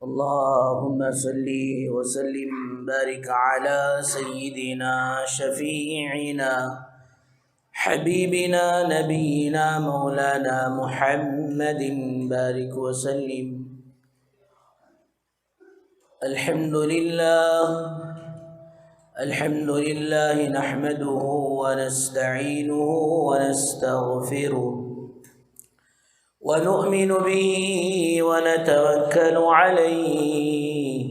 اللهم صل وسلم بارك على سيدنا شفيعنا حبيبنا نبينا مولانا محمد بارك وسلم. الحمد لله نحمده ونستعينه ونستغفره ونؤمن به ونتوكل عليه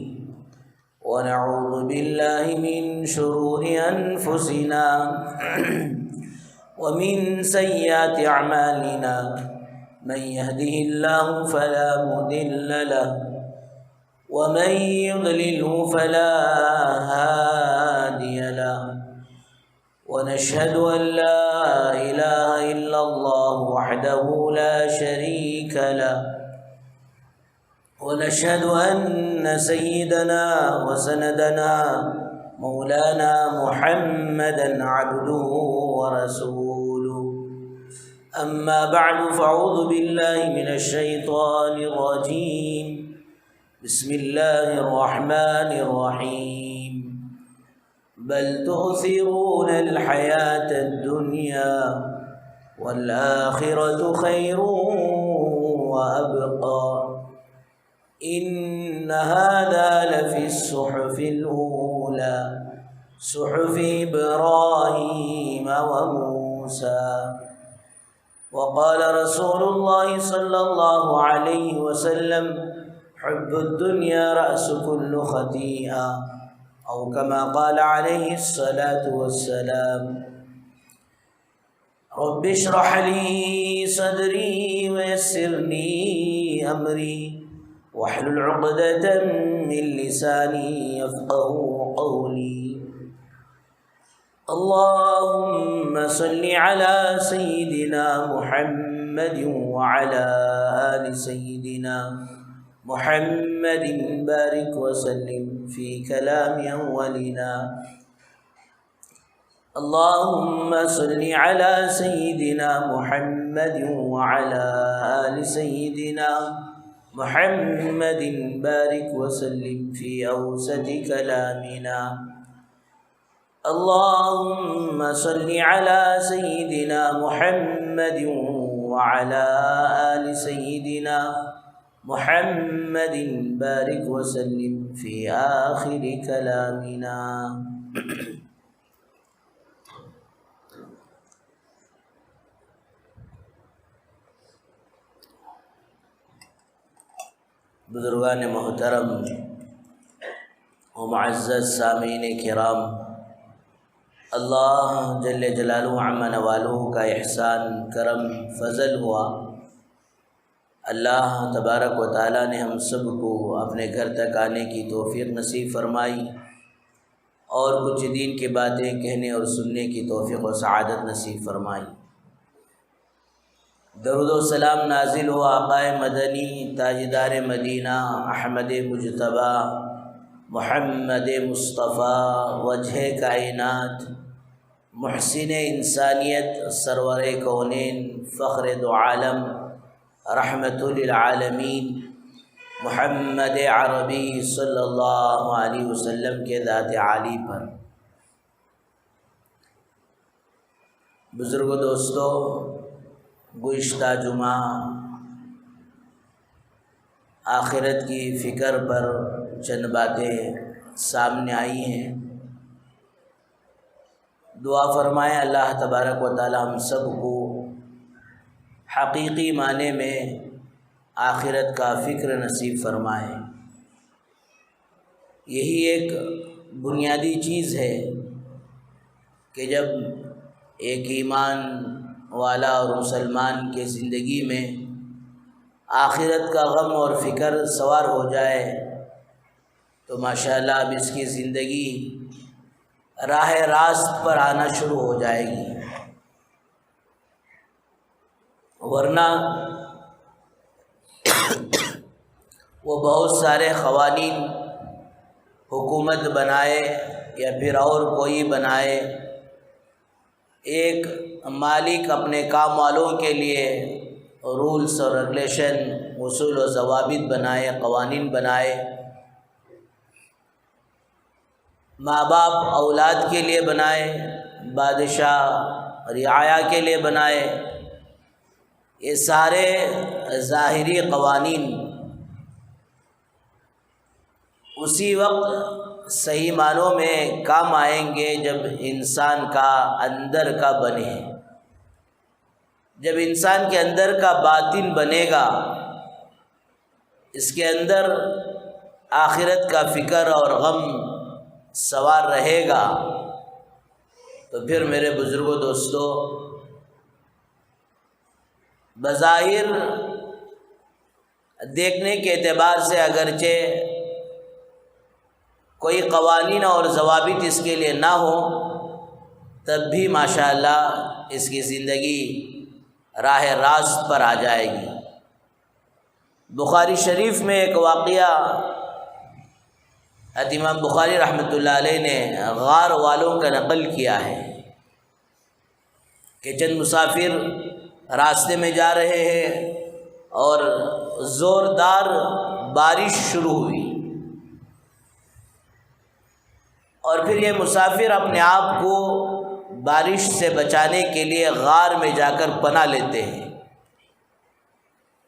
ونعوذ بالله من شرور أنفسنا ومن سيئات أعمالنا. من يهده الله فلا مضل له ومن يضلله فلا هادي له. ونشهد أن لا إله إلا الله وحده لا شريك له. ونشهد أن سيدنا وسندنا مولانا محمدا عبده ورسوله. أما بعد فأعوذ بالله من الشيطان الرجيم. بسم الله الرحمن الرحيم. بل تؤثرون الحياة الدنيا والآخرة خير وأبقى إن هذا لفي الصحف الأولى صحف إبراهيم وموسى. وقال رسول الله صلى الله عليه وسلم حب الدنيا رأس كل خطيئة أو كما قال عليه الصلاة والسلام. رب اشرح لي صدري ويسر لي أمري واحلل عقدة من لساني يفقه قولي. اللهم صل على سيدنا محمد وعلى آل سيدنا محمد بارك وسلم في كلام أولنا. اللهم صل على سيدنا محمد وعلى آل سيدنا محمد بارك وسلم في أوسط كلامنا. اللهم صل على سيدنا محمد وعلى آل سيدنا محمد بارك وسلم في آخر كلامنا. بزرگان محترم و معزز سامعین کرام، اللہ جل جلالہ عم نوالہ کا احسان کرم فضل ہوا. اللہ تبارک و تعالیٰ نے ہم سب کو اپنے گھر تک آنے کی توفیق نصیب فرمائی اور کچھ دین کی باتیں کہنے اور سننے کی توفیق و سعادت نصیب فرمائی. درود و سلام نازل ہو آقا مدنی تاجدار مدینہ احمد مجتبیٰ محمد مصطفیٰ وجہ کائنات محسن انسانیت سرور کونین فخر دو عالم رحمت للعالمین محمد عربی صلی اللہ علیہ وسلم کے ذات عالی پر. بزرگ دوستو، گزشتہ جمعہ آخرت کی فکر پر چند باتیں سامنے آئی ہیں. دعا فرمائیں اللہ تبارک و تعالی ہم سب کو حقیقی معنی میں آخرت کا فکر نصیب فرمائے. یہی ایک بنیادی چیز ہے کہ جب ایک ایمان والا اور مسلمان کے زندگی میں آخرت کا غم اور فکر سوار ہو جائے تو ماشاءاللہ اب اس کی زندگی راہ راست پر آنا شروع ہو جائے گی. ورنہ وہ بہت سارے قوانین حکومت بنائے یا پھر اور کوئی بنائے، ایک مالک اپنے کام والوں کے لیے رولز اور ریگولیشن، اصول و ضوابط بنائے، قوانین بنائے، ماں باپ اولاد کے لیے بنائے، بادشاہ رعایا کے لیے بنائے، یہ سارے ظاہری قوانین اسی وقت صحیح معنوں میں کام آئیں گے جب انسان کا اندر کا بنے، جب انسان کے اندر کا باطن بنے گا، اس کے اندر آخرت کا فکر اور غم سوار رہے گا، تو پھر میرے بزرگوں دوستو، بظاہر دیکھنے کے اعتبار سے اگرچہ کوئی قوانین اور ضوابط اس کے لیے نہ ہو، تب بھی ماشاءاللہ اس کی زندگی راہ راست پر آ جائے گی۔ بخاری شریف میں ایک واقعہ امام بخاری رحمۃ اللہ علیہ نے غار والوں کا نقل کیا ہے کہ چند مسافر راستے میں جا رہے ہیں اور زوردار بارش شروع ہوئی، اور پھر یہ مسافر اپنے آپ کو بارش سے بچانے کے لیے غار میں جا کر پناہ لیتے ہیں۔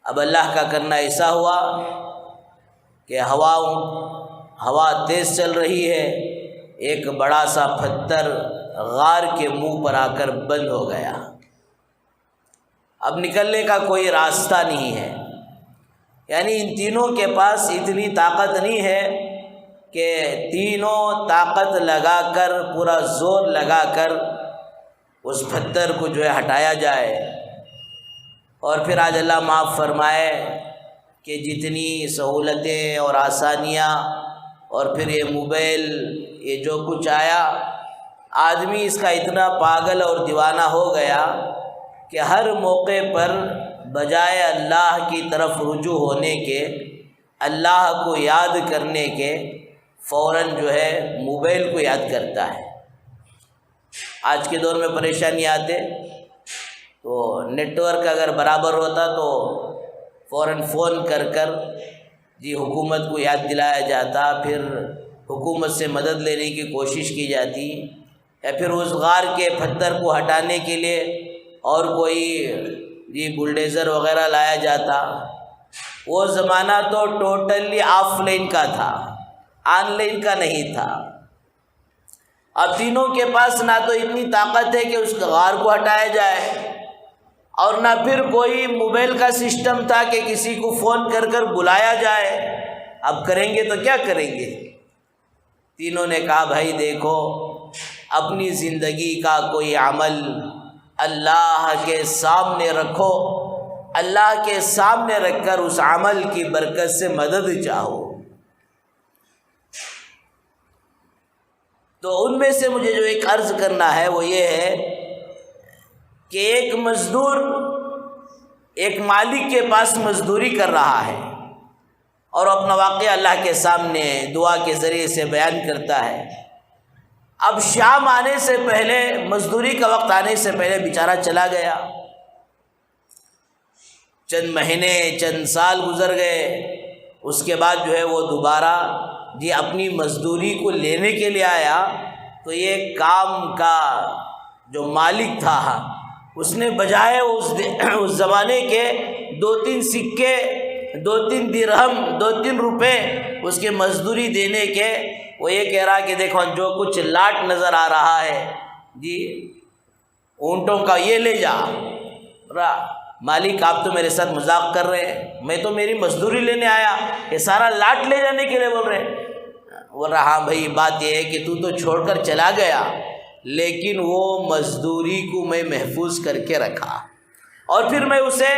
اب اللہ کا کرنا ایسا ہوا کہ ہوا تیز چل رہی ہے، ایک بڑا سا پتھر غار کے منہ پر آ کر بند ہو گیا، اب نکلنے کا کوئی راستہ نہیں ہے۔ یعنی ان تینوں کے پاس اتنی طاقت نہیں ہے کہ تینوں طاقت لگا کر، پورا زور لگا کر اس پتھر کو ہٹایا جائے۔ اور پھر آج اللہ معاف فرمائے کہ جتنی سہولتیں اور آسانیاں اور پھر یہ موبائل، یہ جو کچھ آیا، آدمی اس کا اتنا پاگل اور دیوانہ ہو گیا کہ ہر موقع پر بجائے اللہ کی طرف رجوع ہونے کے، اللہ کو یاد کرنے کے، فوراً موبائل کو یاد کرتا ہے۔ آج کے دور میں پریشانی آتے تو نیٹ ورک اگر برابر ہوتا تو فوراً فون کر حکومت کو یاد دلایا جاتا، پھر حکومت سے مدد لینے کی کوشش کی جاتی، یا پھر اس غار کے پتھر کو ہٹانے کے لیے اور کوئی بلڈیزر وغیرہ لایا جاتا۔ وہ زمانہ تو ٹوٹلی آف لائن کا تھا، آن لائن کا نہیں تھا۔ اب تینوں کے پاس نہ تو اتنی طاقت ہے کہ اس غار کو ہٹایا جائے، اور نہ پھر کوئی موبائل کا سسٹم تھا کہ کسی کو فون کر بلایا جائے۔ اب کریں گے تو کیا کریں گے؟ تینوں نے کہا بھائی دیکھو، اپنی زندگی کا کوئی عمل اللہ کے سامنے رکھو، اللہ کے سامنے رکھ کر اس عمل کی برکت سے مدد چاہو۔ تو ان میں سے مجھے جو ایک عرض کرنا ہے وہ یہ ہے کہ ایک مزدور ایک مالک کے پاس مزدوری کر رہا ہے اور اپنا واقعہ اللہ کے سامنے دعا کے ذریعے سے بیان کرتا ہے۔ اب شام آنے سے پہلے، مزدوری کا وقت آنے سے پہلے بیچارہ چلا گیا، چند مہینے، چند سال گزر گئے، اس کے بعد وہ دوبارہ اپنی مزدوری کو لینے کے لیے آیا، تو یہ کام کا جو مالک تھا اس نے بجائے اس زمانے کے 2-3 سکے، 2-3 درہم، 2-3 روپے اس کے مزدوری دینے کے، وہ یہ کہہ رہا کہ دیکھو جو کچھ لاٹ نظر آ رہا ہے اونٹوں کا، یہ لے جا۔ مالک آپ تو میرے ساتھ مذاق کر رہے ہیں، میں تو میری مزدوری لینے آیا، یہ سارا لاٹ لے جانے کے لیے بول رہے ہیں۔ بول رہا ہاں بھائی، بات یہ ہے کہ تو چھوڑ کر چلا گیا، لیکن وہ مزدوری کو میں محفوظ کر کے رکھا، اور پھر میں اسے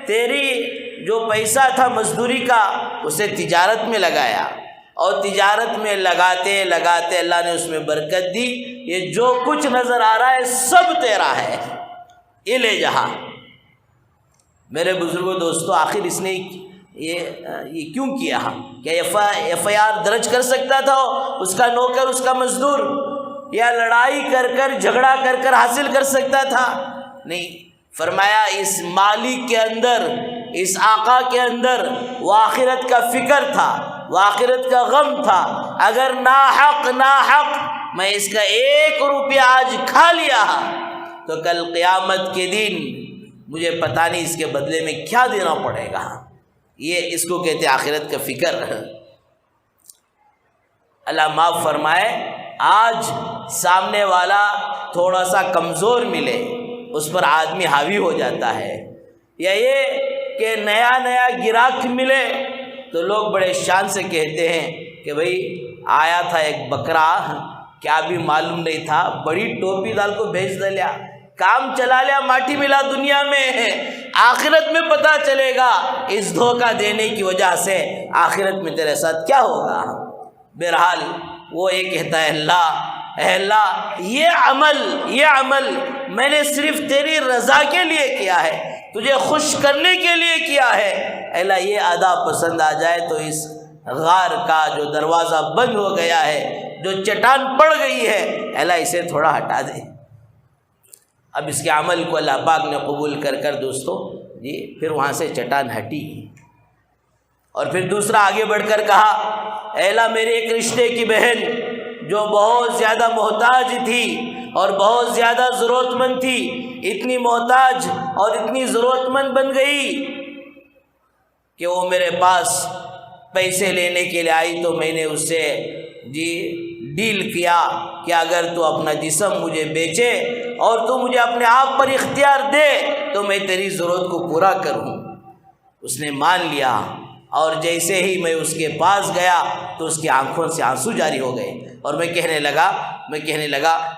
تیری جو پیسہ تھا مزدوری کا اسے تجارت میں لگایا، اور تجارت میں لگاتے لگاتے اللہ نے اس میں برکت دی۔ یہ جو کچھ نظر آ رہا ہے سب تیرا ہے، یہ لے جہاں۔ میرے بزرگوں دوستو، آخر اس نے یہ کیوں کیا؟ کیا ایف آئی آر درج کر سکتا تھا اس کا نوکر، اس کا مزدور، یا لڑائی کر جھگڑا کر حاصل کر سکتا تھا؟ نہیں، فرمایا اس مالک کے اندر، اس آقا کے اندر وہ آخرت کا فکر تھا، وہ آخرت کا غم تھا۔ اگر ناحق میں اس کا 1 روپیہ آج کھا لیا تو کل قیامت کے دن مجھے پتہ نہیں اس کے بدلے میں کیا دینا پڑے گا۔ یہ اس کو کہتے آخرت کا فکر۔ اللہ معاف فرمائے، آج سامنے والا تھوڑا سا کمزور ملے اس پر آدمی حاوی ہو جاتا ہے، یا یہ کہ نیا گراہک ملے تو لوگ بڑے شان سے کہتے ہیں کہ بھئی آیا تھا ایک بکرا، کیا بھی معلوم نہیں تھا، بڑی ٹوپی ڈال کو بھیج دلیا، کام چلا لیا، ماٹی ملا دنیا میں ہے۔ آخرت میں پتہ چلے گا اس دھوکہ دینے کی وجہ سے آخرت میں تیرے ساتھ کیا ہوگا۔ بہرحال وہ یہ کہتا ہے، اللہ یہ عمل میں نے صرف تیری رضا کے لیے کیا ہے، تجھے خوش کرنے کے لیے کیا ہے۔ اللہ یہ ادا پسند آ جائے تو اس غار کا جو دروازہ بند ہو گیا ہے، جو چٹان پڑ گئی ہے، اللہ اسے تھوڑا ہٹا دے۔ اب اس کے عمل کو اللہ پاک نے قبول کر دوستو جی پھر وہاں سے چٹان ہٹی، اور پھر دوسرا آگے بڑھ کر کہا، اے اللہ میرے ایک رشتے کی بہن جو بہت زیادہ محتاج تھی اور بہت زیادہ ضرورت مند تھی، اتنی محتاج اور اتنی ضرورت مند بن گئی کہ وہ میرے پاس پیسے لینے کے لیے آئی، تو میں نے اس سے ڈیل کیا کہ اگر تو اپنا جسم مجھے بیچے اور تو مجھے اپنے آپ پر اختیار دے تو میں تیری ضرورت کو پورا کروں۔ اس نے مان لیا، اور جیسے ہی میں اس کے پاس گیا تو اس کی آنکھوں سے آنسو جاری ہو گئے، اور میں کہنے لگا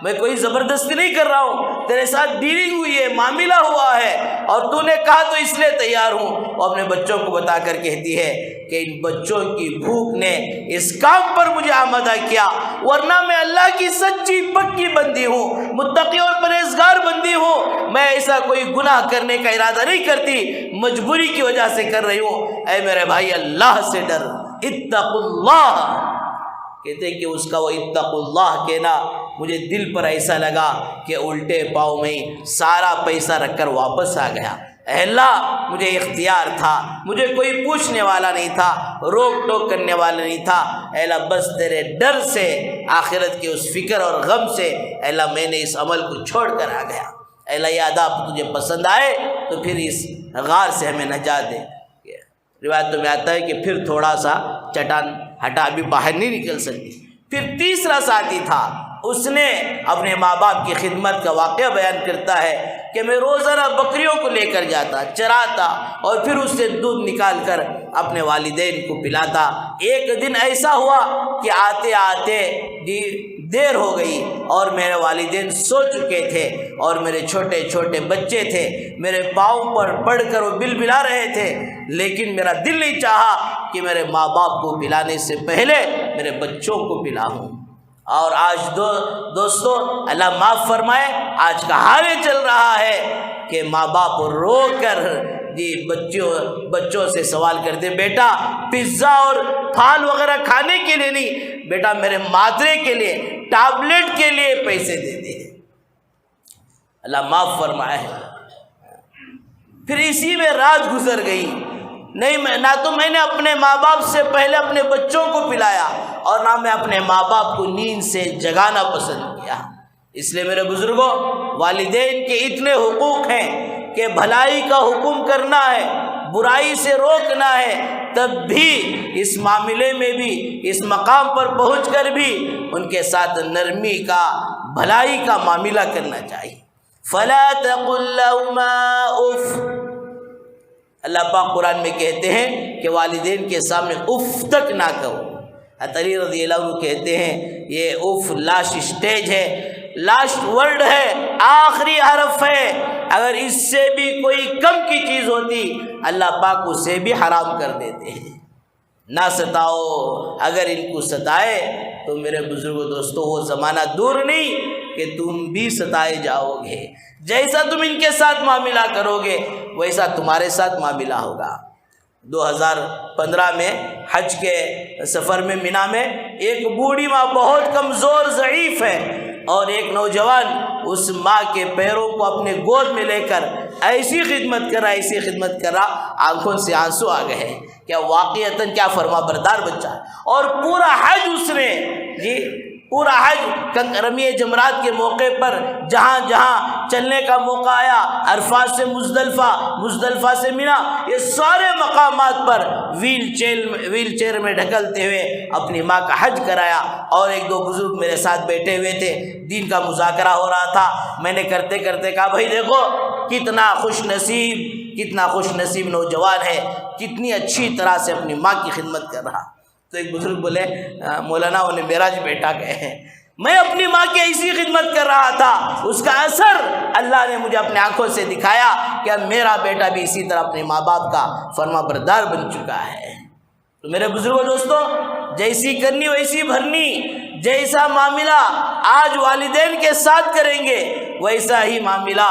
میں کوئی زبردستی نہیں کر رہا ہوں، تیرے ساتھ ڈیلنگ ہوئی ہے، معاملہ ہوا ہے، اور تو نے کہا تو اس لیے تیار ہوں۔ وہ اپنے بچوں کو بتا کر کہتی ہے کہ ان بچوں کی بھوک نے اس کام پر مجھے آمادہ کیا، ورنہ میں اللہ کی سچی پکی بندی ہوں، متقی اور پرہیزگار بندی ہوں، میں ایسا کوئی گناہ کرنے کا ارادہ نہیں کرتی، مجبوری کی وجہ سے کر رہی ہوں۔ اے میرے بھائی، اللہ سے ڈر، اتقوا اللہ۔ کہتے ہیں کہ اس کا وہ اتقوا اللہ کہنا مجھے دل پر ایسا لگا کہ الٹے پاؤں میں سارا پیسہ رکھ کر واپس آ گیا۔ اے اللہ مجھے اختیار تھا، مجھے کوئی پوچھنے والا نہیں تھا، روک ٹوک کرنے والا نہیں تھا، اے اللہ بس تیرے ڈر سے، آخرت کے اس فکر اور غم سے اے اللہ میں نے اس عمل کو چھوڑ کر آ گیا۔ اے اللہ یہ آداب تجھے پسند آئے تو پھر اس غار سے ہمیں نجات دے۔ روایتوں میں آتا ہے کہ پھر تھوڑا سا چٹان ہٹا، ابھی باہر نہیں نکل سکتی۔ پھر تیسرا ساتھی تھا، اس نے اپنے ماں باپ کی خدمت کا واقعہ بیان کرتا ہے کہ میں روزانہ بکریوں کو لے کر جاتا، چراتا، اور پھر اس سے دودھ نکال کر اپنے والدین کو پلاتا۔ ایک دن ایسا ہوا کہ آتے آتے دیر ہو گئی اور میرے والدین سو چکے تھے، اور میرے چھوٹے چھوٹے بچے تھے، میرے پاؤں پر پڑھ کر وہ بلبلا رہے تھے، لیکن میرا دل نہیں چاہا کہ میرے ماں باپ کو پلانے سے پہلے میرے بچوں کو پلاؤں۔ اور آج دوستو اللہ معاف فرمائے، آج کا حال یہ چل رہا ہے کہ ماں باپ رو کر بچوں سے سوال کرتے، بیٹا پیزا اور پھال وغیرہ کھانے کے لیے نہیں، بیٹا میرے ماترے کے لیے، ٹیبلٹ کے لیے پیسے دے دے۔ اللہ معاف فرمائے۔ پھر اسی میں رات گزر گئی، نہ تو میں نے اپنے ماں باپ سے پہلے اپنے بچوں کو پلایا، اور نہ میں اپنے ماں باپ کو نیند سے جگانا پسند کیا۔ اس لیے میرے بزرگوں، والدین کے اتنے حقوق ہیں کہ بھلائی کا حکم کرنا ہے، برائی سے روکنا ہے، تب بھی اس معاملے میں بھی، اس مقام پر پہنچ کر بھی ان کے ساتھ نرمی کا، بھلائی کا معاملہ کرنا چاہیے۔ فَلَا تَقُلْ لَهُمَا اُفٍّ۔ اللہ پاک قرآن میں کہتے ہیں کہ والدین کے سامنے اف تک نہ کہو۔ علی رضی اللہ عنہ کہتے ہیں یہ اف لاسٹ سٹیج ہے، لاسٹ ورڈ ہے، آخری حرف ہے، اگر اس سے بھی کوئی کم کی چیز ہوتی اللہ پاک اسے بھی حرام کر دیتے ہیں۔ نہ ستاؤ، اگر ان کو ستائے تو میرے بزرگوں دوستو وہ زمانہ دور نہیں کہ تم بھی ستائے جاؤ گے، جیسا تم ان کے ساتھ معاملہ کرو گے ویسا تمہارے ساتھ معاملہ ہوگا۔ 2015 میں حج کے سفر میں مینا میں ایک بوڑھی ماں بہت کمزور ضعیف ہے، اور ایک نوجوان اس ماں کے پیروں کو اپنے گود میں لے کر ایسی خدمت کر رہا آنکھوں سے آنسو آ گئے. کیا واقعتاً کیا فرما بردار بچہ. اور پورا حج اس نے پورا حج رمی جمرات کے موقع پر جہاں جہاں چلنے کا موقع آیا، عرفات سے مزدلفہ سے مینا، یہ سارے مقامات پر ویل چیئر میں ڈھکلتے ہوئے اپنی ماں کا حج کرایا. اور ایک دو بزرگ میرے ساتھ بیٹھے ہوئے تھے، دین کا مذاکرہ ہو رہا تھا. میں نے کرتے کرتے کہا بھائی دیکھو کتنا خوش نصیب نوجوان ہے، کتنی اچھی طرح سے اپنی ماں کی خدمت کر رہا. تو ایک بزرگ بولے مولانا انہیں میرا جو بیٹا گئے ہیں، میں اپنی ماں کی ایسی خدمت کر رہا تھا، اس کا اثر اللہ نے مجھے اپنے آنکھوں سے دکھایا کہ میرا بیٹا بھی اسی طرح اپنے ماں باپ کا فرما بردار بن چکا ہے. تو میرے بزرگوں دوستوں، جیسی کرنی ویسی بھرنی، جیسا معاملہ آج والدین کے ساتھ کریں گے ویسا ہی معاملہ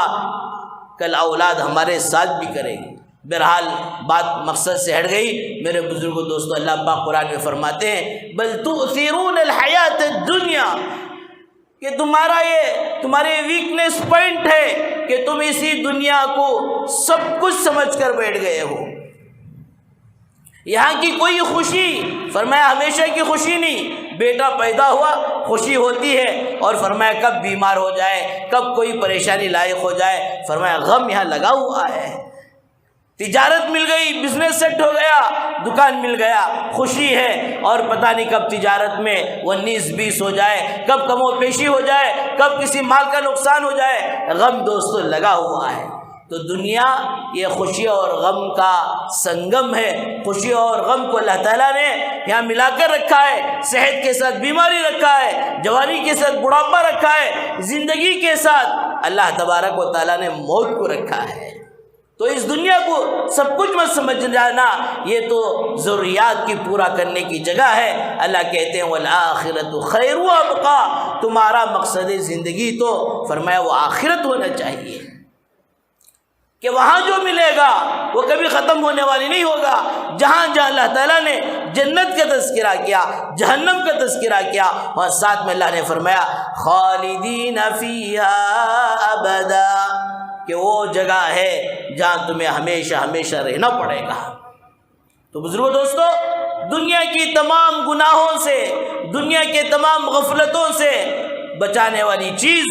کل اولاد ہمارے ساتھ بھی کرے گی. بہرحال بات مقصد سے ہٹ گئی. میرے بزرگوں دوستوں، اللہ پاک قرآن میں فرماتے ہیں بل تؤثرون الحیات الدنیا، کہ تمہارے ویکنیس پوائنٹ ہے کہ تم اسی دنیا کو سب کچھ سمجھ کر بیٹھ گئے ہو. یہاں کی کوئی خوشی، فرمایا ہمیشہ کی خوشی نہیں. بیٹا پیدا ہوا خوشی ہوتی ہے، اور فرمایا کب بیمار ہو جائے، کب کوئی پریشانی لاحق ہو جائے، فرمایا غم یہاں لگا ہوا ہے. تجارت مل گئی، بزنس سیٹ ہو گیا، دکان مل گیا، خوشی ہے. اور پتہ نہیں کب تجارت میں 19-20 ہو جائے، کب کم و پیشی ہو جائے، کب کسی مال کا نقصان ہو جائے، غم دوستوں لگا ہوا ہے. تو دنیا یہ خوشی اور غم کا سنگم ہے. خوشی اور غم کو اللہ تعالیٰ نے یہاں ملا کر رکھا ہے. صحت کے ساتھ بیماری رکھا ہے، جوانی کے ساتھ بڑھاپا رکھا ہے، زندگی کے ساتھ اللہ تبارک و تعالیٰ نے موت کو رکھا ہے. تو اس دنیا کو سب کچھ مت سمجھ جانا، یہ تو ضروریات کی پورا کرنے کی جگہ ہے. اللہ کہتے ہیں والآخرۃ خیر وابقیٰ، تمہارا مقصد زندگی تو فرمایا وہ آخرت ہونا چاہیے، کہ وہاں جو ملے گا وہ کبھی ختم ہونے والی نہیں ہوگا. جہاں جہاں اللہ تعالیٰ نے جنت کا تذکرہ کیا، جہنم کا تذکرہ کیا، اور ساتھ میں اللہ نے فرمایا خالدین فیہا ابدا، کہ وہ جگہ ہے جہاں تمہیں ہمیشہ ہمیشہ رہنا پڑے گا. تو بزرگوں دوستو، دنیا کی تمام گناہوں سے، دنیا کے تمام غفلتوں سے بچانے والی چیز،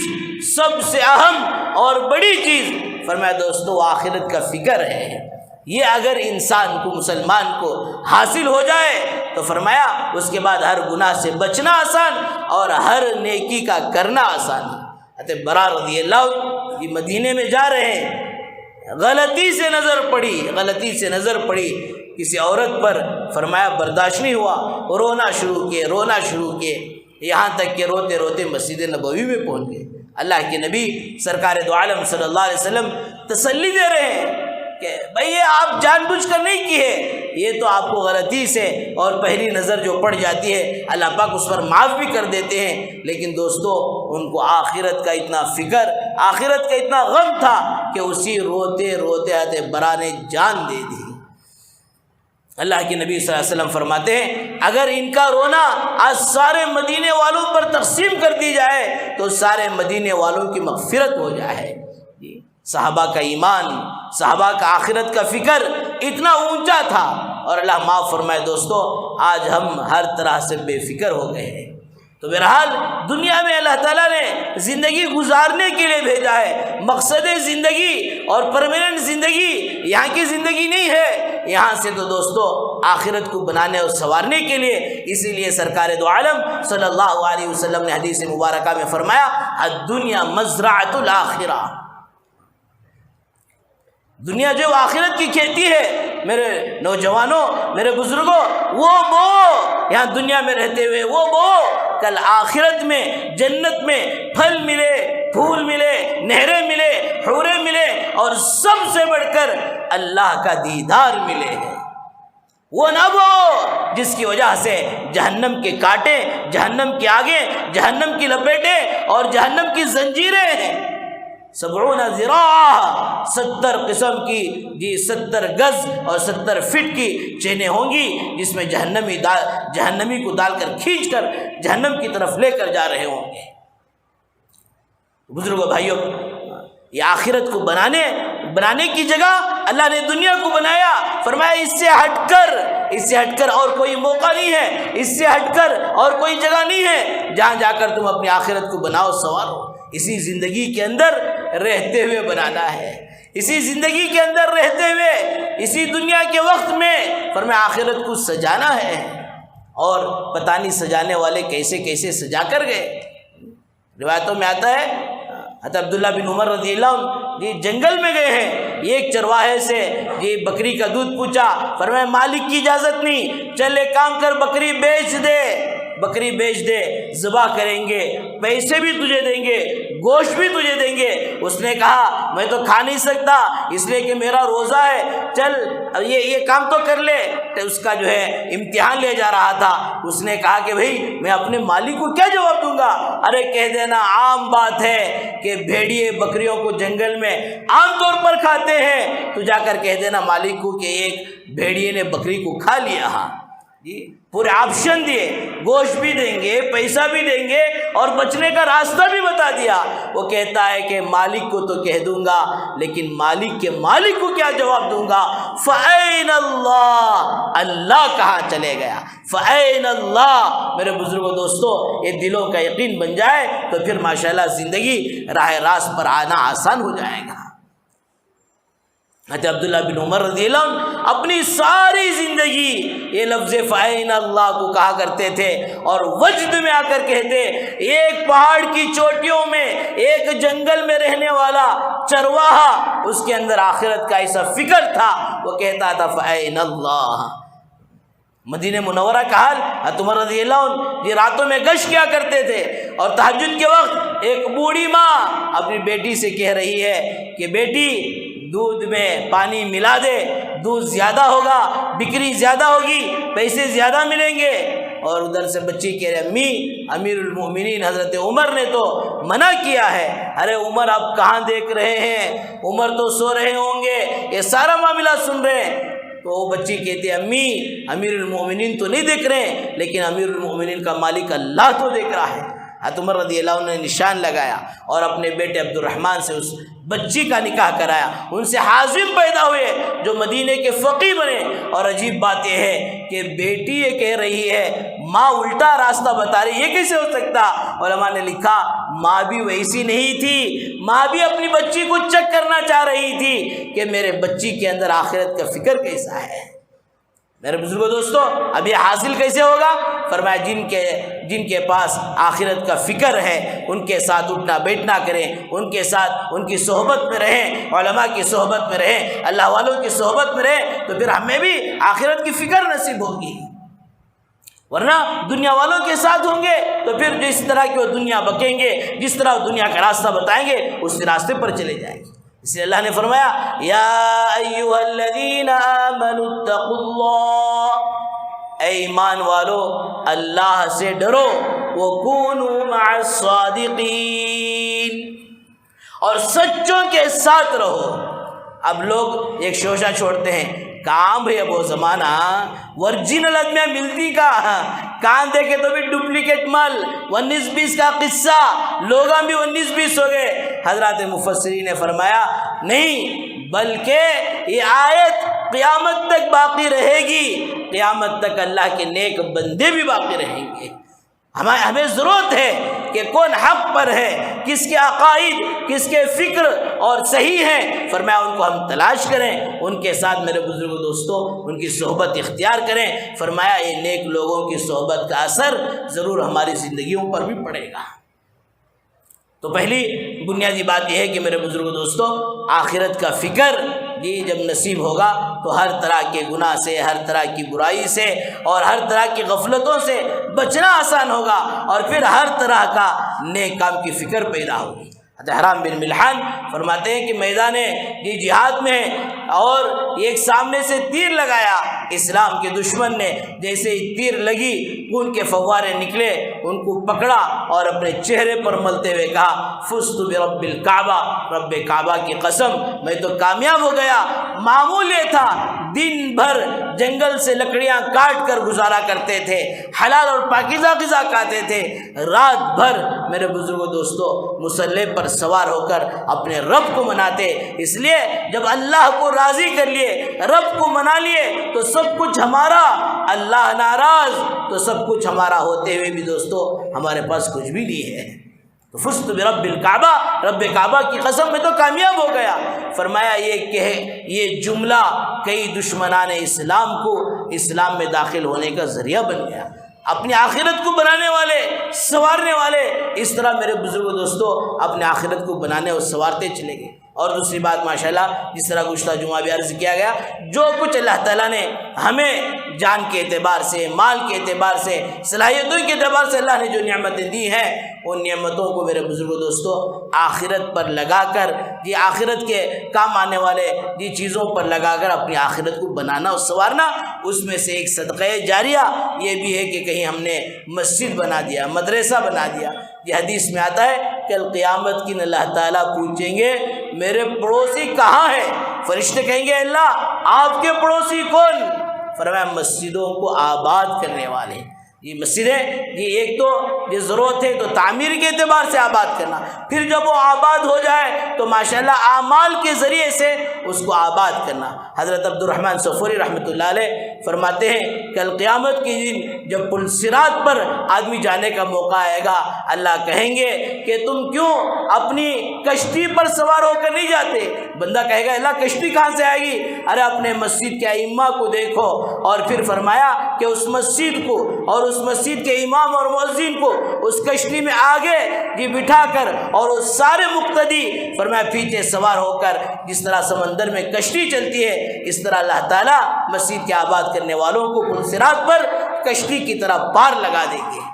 سب سے اہم اور بڑی چیز فرمایا دوستو آخرت کا فکر ہے. یہ اگر انسان کو، مسلمان کو حاصل ہو جائے تو فرمایا اس کے بعد ہر گناہ سے بچنا آسان اور ہر نیکی کا کرنا آسان. حضرت برا رضی اللہ یہ مدینے میں جا رہے ہیں، غلطی سے نظر پڑی کسی عورت پر، فرمایا برداشت نہیں ہوا، رونا شروع کیے یہاں تک کہ روتے روتے مسجد نبوی میں پہنچ گئے. اللہ کے نبی سرکار دو عالم صلی اللہ علیہ وسلم تسلی دے رہے ہیں کہ بھئی یہ آپ جان بوجھ کر نہیں کی ہے، یہ تو آپ کو غلطی سے اور پہلی نظر جو پڑ جاتی ہے اللہ پاک اس پر معاف بھی کر دیتے ہیں. لیکن دوستو ان کو آخرت کا اتنا فکر، آخرت کا اتنا غم تھا کہ اسی روتے روتے آتے برا نے جان دے دی. اللہ کے نبی صلی اللہ علیہ وسلم فرماتے ہیں اگر ان کا رونا آج سارے مدینے والوں پر تقسیم کر دی جائے تو سارے مدینے والوں کی مغفرت ہو جائے. صحابہ کا ایمان، صحابہ کا آخرت کا فکر اتنا اونچا تھا، اور اللہ معاف فرمائے دوستو آج ہم ہر طرح سے بے فکر ہو گئے ہیں. تو بہرحال دنیا میں اللہ تعالیٰ نے زندگی گزارنے کے لیے بھیجا ہے. مقصد زندگی اور پرماننٹ زندگی یہاں کی زندگی نہیں ہے، یہاں سے تو دوستو آخرت کو بنانے اور سنوارنے کے لیے. اسی لیے سرکار دو عالم صلی اللہ علیہ وسلم نے حدیث مبارکہ میں فرمایا الدنیا مزرعۃ الآخرہ، دنیا جو آخرت کی کھیتی ہے. میرے نوجوانوں، میرے بزرگوں، وہ بو یہاں دنیا میں رہتے ہوئے، وہ بو کل آخرت میں جنت میں پھل ملے، پھول ملے، نہریں ملے، حوریں ملے، اور سب سے بڑھ کر اللہ کا دیدار ملے. وہ نہ وہ جس کی وجہ سے جہنم کے کانٹے، جہنم کے آگے، جہنم کی لپیٹیں اور جہنم کی زنجیریں ہیں. 70 ذراع، 70 قسم کی 70 گز اور 70 فٹ کی چینیں ہوں گی جس میں جہنمی کو ڈال کر کھینچ کر جہنم کی طرف لے کر جا رہے ہوں گے. بزرگوں بھائیوں، یہ آخرت کو بنانے کی جگہ اللہ نے دنیا کو بنایا، فرمایا اس سے ہٹ کر اور کوئی موقع نہیں ہے، اس سے ہٹ کر اور کوئی جگہ نہیں ہے جہاں جا کر تم اپنی آخرت کو بناؤ سنوارو۔ اسی زندگی کے اندر رہتے ہوئے بنانا ہے، اسی زندگی کے اندر رہتے ہوئے اسی دنیا کے وقت میں فرمایا آخرت کو سجانا ہے۔ اور پتہ نہیں سجانے والے کیسے کیسے سجا کر گئے۔ روایتوں میں آتا ہے حضرت عبداللہ بن عمر رضی اللہ عنہ جنگل میں گئے ہیں، ایک چرواہے سے بکری کا دودھ پوچھا، فرمایا مالک کی اجازت نہیں، چل ایک کام کر بکری بیچ دے، ذبح کریں گے، پیسے بھی تجھے دیں گے، گوشت بھی تجھے دیں گے۔ اس نے کہا میں تو کھا نہیں سکتا اس لیے کہ میرا روزہ ہے، چل یہ کام تو کر لے۔ اس کا امتحان لے جا رہا تھا، اس نے کہا کہ بھئی میں اپنے مالک کو کیا جواب دوں گا؟ ارے کہہ دینا عام بات ہے کہ بھیڑیے بکریوں کو جنگل میں عام طور پر کھاتے ہیں، تو جا کر کہہ دینا مالک کو کہ ایک بھیڑیے نے بکری کو کھا لیا۔ ہاں جی، پورے آپشن دیے، گوشت بھی دیں گے، پیسہ بھی دیں گے اور بچنے کا راستہ بھی بتا دیا۔ وہ کہتا ہے کہ مالک کو تو کہہ دوں گا لیکن مالک کے مالک کو کیا جواب دوں گا؟ فَأَيْنَ اللَّهُ، اللہ کہاں چلے گیا؟ فَأَيْنَ اللَّهُ۔ میرے بزرگوں دوستو، یہ دلوں کا یقین بن جائے تو پھر ماشاءاللہ زندگی راہ راست پر آنا آسان ہو جائے گا۔ حضرت عبداللہ بن عمر رضی اللہ عنہ اپنی ساری زندگی یہ لفظ فَأَيْنَ اللَّهُ کو کہا کرتے تھے، اور وجد میں آ کر کہتے، ایک پہاڑ کی چوٹیوں میں ایک جنگل میں رہنے والا چرواہا، اس کے اندر آخرت کا ایسا فکر تھا، وہ کہتا تھا فَأَيْنَ اللَّهُ۔ مدینہ منورہ کا حال، حضرت عمر رضی اللہ عنہ یہ راتوں میں گشت کیا کرتے تھے، اور تہجد کے وقت ایک بوڑھی ماں اپنی بیٹی سے کہہ رہی ہے کہ بیٹی دودھ میں پانی ملا دے، دودھ زیادہ ہوگا، بکری زیادہ ہوگی، پیسے زیادہ ملیں گے۔ اور ادھر سے بچی کہہ رہے امی امیر المومنین حضرت عمر نے تو منع کیا ہے۔ ارے عمر آپ کہاں دیکھ رہے ہیں، عمر تو سو رہے ہوں گے، یہ سارا معاملہ سن رہے ہیں۔ تو وہ بچی کہتی ہے امی امیر المومنین تو نہیں دیکھ رہے ہیں لیکن امیر المومنین کا مالک اللہ تو دیکھ رہا ہے۔ حضرت عمر رضی اللہ عنہ نے نشان لگایا اور اپنے بیٹے عبد الرحمن سے اس بچی کا نکاح کرایا، ان سے حازم پیدا ہوئے جو مدینے کے فقی بنے۔ اور عجیب بات یہ ہے کہ بیٹی یہ کہہ رہی ہے ماں الٹا راستہ بتا رہی، یہ کیسے ہو سکتا؟ علماء نے لکھا ماں بھی ویسی نہیں تھی، ماں بھی اپنی بچی کو چیک کرنا چاہ رہی تھی کہ میرے بچی کے اندر آخرت کا فکر کیسا ہے۔ میرے بزرگوں دوستو، اب یہ حاصل کیسے ہوگا؟ فرمایا جن کے پاس آخرت کا فکر ہے ان کے ساتھ اٹھنا بیٹھنا کریں، ان کے ساتھ ان کی صحبت میں رہیں، علماء کی صحبت میں رہیں، اللہ والوں کی صحبت میں رہیں، تو پھر ہمیں بھی آخرت کی فکر نصیب ہوگی۔ ورنہ دنیا والوں کے ساتھ ہوں گے تو پھر جس طرح کی وہ دنیا بکیں گے، جس طرح وہ دنیا کا راستہ بتائیں گے، اس راستے پر چلے جائیں گے۔ اس لیے اللہ نے فرمایا یا ایھا الذین آمنوا اتقوا اللہ، اے ایمان والو اللہ سے ڈرو، وکونوا مع الصادقین، اور سچوں کے ساتھ رہو۔ اب لوگ ایک شوشہ چھوڑتے ہیں، کام بھئی اب وہ زمانہ ورجنل آدمیاں ملتی کا، کان دیکھے تو بھی ڈپلیکیٹ مال، 19-20 کا قصہ، لوگاں بھی 19-20 ہو گئے۔ حضرات مفسرین نے فرمایا نہیں، بلکہ یہ آیت قیامت تک باقی رہے گی، قیامت تک اللہ کے نیک بندے بھی باقی رہیں گے۔ ہمیں ضرورت ہے کہ کون حق پر ہے، کس کے عقائد، کس کے فکر اور صحیح ہیں، فرمایا ان کو ہم تلاش کریں، ان کے ساتھ میرے بزرگوں دوستوں ان کی صحبت اختیار کریں۔ فرمایا یہ نیک لوگوں کی صحبت کا اثر ضرور ہماری زندگیوں پر بھی پڑے گا۔ تو پہلی بنیادی بات یہ ہے کہ میرے بزرگوں دوستوں آخرت کا فکر جب نصیب ہوگا تو ہر طرح کے گناہ سے، ہر طرح کی برائی سے اور ہر طرح کی غفلتوں سے بچنا آسان ہوگا، اور پھر ہر طرح کا نیک کام کی فکر پیدا ہوگی۔ حرام بن ملحان فرماتے ہیں کہ میدان جہاد میں اور ایک سامنے سے تیر لگایا، اسلام کے دشمن نے جیسے ہی تیر لگی خون کے فوارے نکلے ان کو پکڑا اور اپنے چہرے پر ملتے ہوئے کہا فزت برب الکعبہ، رب کعبہ کی قسم میں تو کامیاب ہو گیا۔ معمول یہ تھا دن بھر جنگل سے لکڑیاں کاٹ کر گزارا کرتے تھے، حلال اور پاکیزہ غذا کھاتے تھے، رات بھر میرے بزرگوں دوستوں مصلی پر سوار ہو کر اپنے رب کو مناتے۔ اس لیے جب اللہ کو راضی کر لیے، رب کو منا لیے تو سب کچھ ہمارا، اللہ ناراض تو سب کچھ ہمارا ہوتے ہوئے بھی دوستوں ہمارے پاس کچھ بھی نہیں ہے۔ تو فزت برب الکعبہ، رب کعبہ کی قسم میں تو کامیاب ہو گیا۔ فرمایا یہ جملہ کئی دشمنان اسلام کو اسلام میں داخل ہونے کا ذریعہ بن گیا۔ اپنی آخرت کو بنانے والے، سنوارنے والے اس طرح میرے بزرگوں دوستوں اپنے آخرت کو بنانے اور سنوارتے چلے گئے۔ اور دوسری بات ماشاءاللہ جس طرح گزشتہ جمعہ بھی عرض کیا گیا، جو کچھ اللہ تعالیٰ نے ہمیں جان کے اعتبار سے، مال کے اعتبار سے، صلاحیتوں کے اعتبار سے اللہ نے جو نعمتیں دی ہیں، ان نعمتوں کو میرے بزرگوں دوستوں آخرت پر لگا کر، یہ آخرت کے کام آنے والے یہ چیزوں پر لگا کر اپنی آخرت کو بنانا اور سنوارنا۔ اس میں سے ایک صدقہ جاریہ یہ بھی ہے کہ کہیں ہم نے مسجد بنا دیا، مدرسہ بنا دیا۔ یہ حدیث میں آتا ہے کل قیامت کے دن اللہ تعالیٰ پوچھیں گے میرے پڑوسی کہاں ہے؟ فرشتے کہیں گے اللہ آپ کے پڑوسی کون؟ فرمایا مسجدوں کو آباد کرنے والے۔ یہ مسجدیں یہ ایک تو یہ ضرورت ہے تو تعمیر کے اعتبار سے آباد کرنا، پھر جب وہ آباد ہو جائے تو ماشاءاللہ اعمال کے ذریعے سے اس کو آباد کرنا۔ حضرت عبد الرحمن صفوری رحمۃ اللہ علیہ فرماتے ہیں کل قیامت کے دن جب پل صراط پر آدمی جانے کا موقع آئے گا، اللہ کہیں گے کہ تم کیوں اپنی کشتی پر سوار ہو کر نہیں جاتے؟ بندہ کہے گا اللہ کشتی کہاں سے آئے گی؟ ارے اپنے مسجد کے ائمہ کو دیکھو۔ اور پھر فرمایا کہ اس مسجد کو اور اس مسجد کے امام اور مؤذن کو اس کشتی میں آگے جی بٹھا کر اور اس سارے مقتدی فرمایا پیچھے سوار ہو کر جس طرح سمندر میں کشتی چلتی ہے اس طرح اللہ تعالیٰ مسجد کے آباد کرنے والوں کو پل صراط پر کشتی کی طرح پار لگا دیں گے۔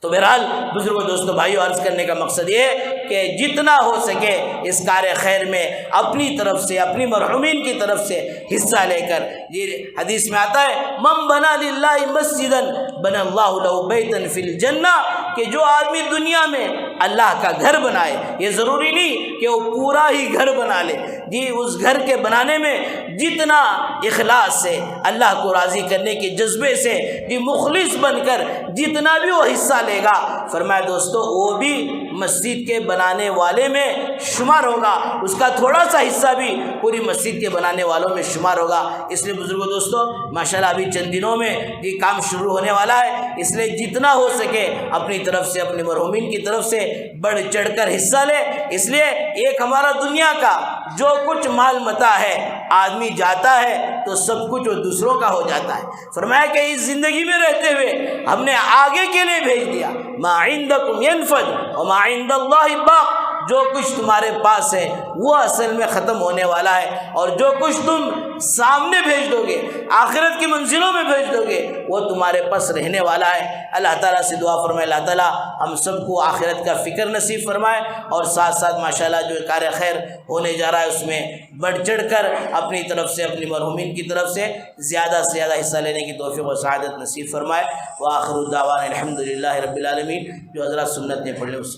تو بہرحال بزرگوں دوستوں بھائیوں عرض کرنے کا مقصد یہ کہ جتنا ہو سکے اس کار خیر میں اپنی طرف سے، اپنی مرحومین کی طرف سے حصہ لے کر، یہ حدیث میں آتا ہے من بنا للہ مسجدا بنا اللہ لہ بیتا فی الجنہ، کہ جو آدمی دنیا میں اللہ کا گھر بنائے، یہ ضروری نہیں کہ وہ پورا ہی گھر بنا لے، جی اس گھر کے بنانے میں جتنا اخلاص سے، اللہ کو راضی کرنے کے جذبے سے جی مخلص بن کر جتنا بھی وہ حصہ لے گا، فرمایا دوستو وہ بھی مسجد کے بنانے والے میں شمار ہوگا، اس کا تھوڑا سا حصہ بھی پوری مسجد کے بنانے والوں میں شمار ہوگا۔ اس لیے بزرگوں دوستو ماشاءاللہ ابھی چند دنوں میں یہ کام شروع ہونے والا ہے، اس لیے جتنا ہو سکے اپنی طرف سے، اپنی مرحومین کی طرف سے بڑھ چڑھ کر حصہ لے۔ اس لیے ایک ہمارا دنیا کا جو کچھ مال متاع ہے، آدمی جاتا ہے تو سب کچھ وہ دوسروں کا ہو جاتا ہے۔ فرمایا کہ اس زندگی میں رہتے ہوئے ہم نے آگے کے لیے بھیج دیا، ما عندکم ینفد وما عند اللہ باق، جو کچھ تمہارے پاس ہے وہ اصل میں ختم ہونے والا ہے، اور جو کچھ تم سامنے بھیج دو گے، آخرت کی منزلوں میں بھیج دو گے، وہ تمہارے پاس رہنے والا ہے۔ اللہ تعالیٰ سے دعا فرمائے اللہ تعالیٰ ہم سب کو آخرت کا فکر نصیب فرمائے، اور ساتھ ساتھ ماشاءاللہ جو کار خیر ہونے جا رہا ہے اس میں بڑھ چڑھ کر اپنی طرف سے، اپنی مرحومین کی طرف سے زیادہ سے زیادہ حصہ لینے کی توفیق و سعادت نصیب فرمائے۔ وآخر دعوانا الحمدللہ رب العالمین۔ جو حضرات سنت نے پڑھ لے اس